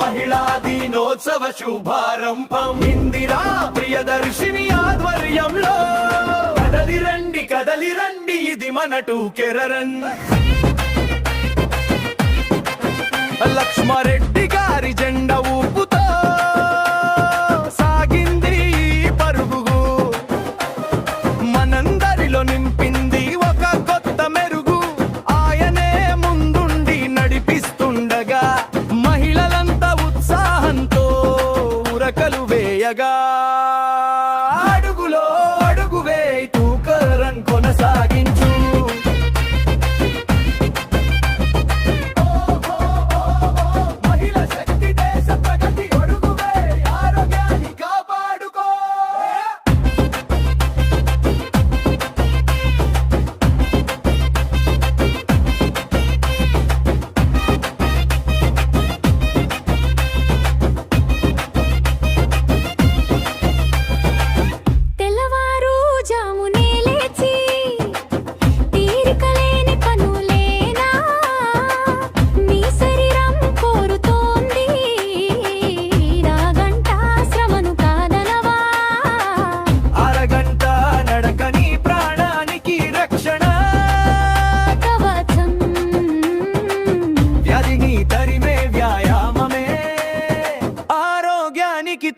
మహిళా దినోత్సవ శుభారంభం ఇందిరా ప్రియదర్శిని ఆధ్వర్యంలో కదలి రండి ఇది మన టూకెరన్. లక్ష్మారెడ్డి గారి జెండా ఊపుతో సాగింది పరుగు, మనందరిలో నింపింది ఒక కొత్త మెరుగు. ఆయనే ముందుండి నడిపిస్తుండగా మహిళలంతా ఉత్సాహంతో ఉరకలు వేయగా అడుగులో అడుగు వేయి టూకెరన్ కొనసాగించు.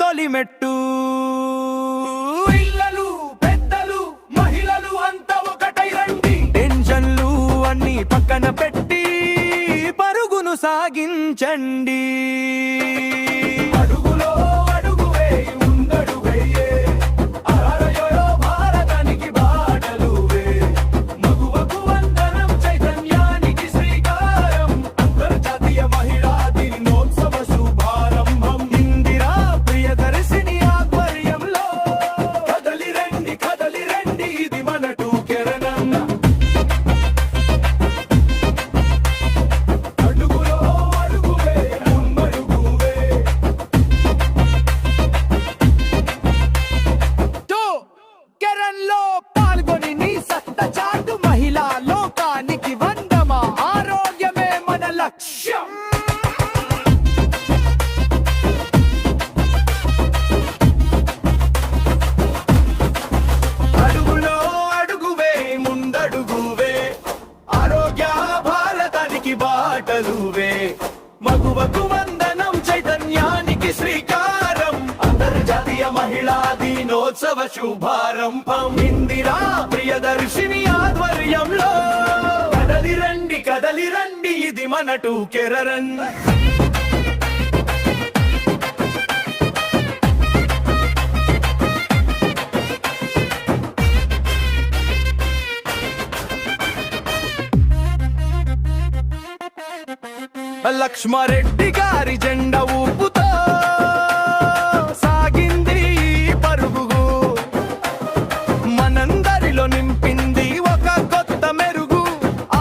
తొలి మెట్టు పిల్లలు పెద్దలు మహిళలు అంతా ఒకటై రండి. టెన్షన్లు అన్ని పక్కన పెట్టి పరుగును సాగించండి. అడుగులో అడుగు వేయి ముందడుగు వేయే అరరయో భారతానికి బాటలు వే. మగువకు వందనం చైతన్యానికి శ్రీకారం అంతర్జాతీయ మహిళా దినోత్సవ శుభారంభం ఇందిరా ప్రియదర్శిని ఆధ్వర్యంలో కదలి రండి ఇది మన టూకెరన్. అడుగులో అడుగు వేయి ముందడుగు వే. టూకెరన్ లో పాల్గొని నీ సత్తా చాటు మహిళా లోకానికి వందమా. ఆరోగ్యమే మన లక్ష్యం. అడుగులో అడుగు వేయి ముందడుగు వే ఆరోగ్య భారతానికి బాటలు వే. మగువకు వందనం చైతన్యానికి శ్రీకారం అంతర్జాతీయ మహిళా దినోత్సవ శుభారంభం ఇందిరా ప్రియదర్శిని ఆధ్వర్యంలో కదలి రండి ఇది మన టూకెరన్. లక్ష్మారెడ్డి గారి జెండా ఊపుతో సాగింది పరుగు, మనందరిలో నింపింది ఒక కొత్త మెరుగు.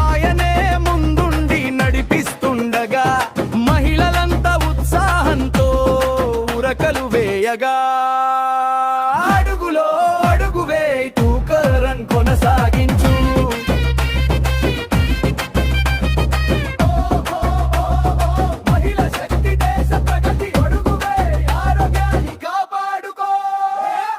ఆయనే ముందుండి నడిపిస్తుండగా మహిళలంతా ఉత్సాహంతో ఉరకలు వేయగా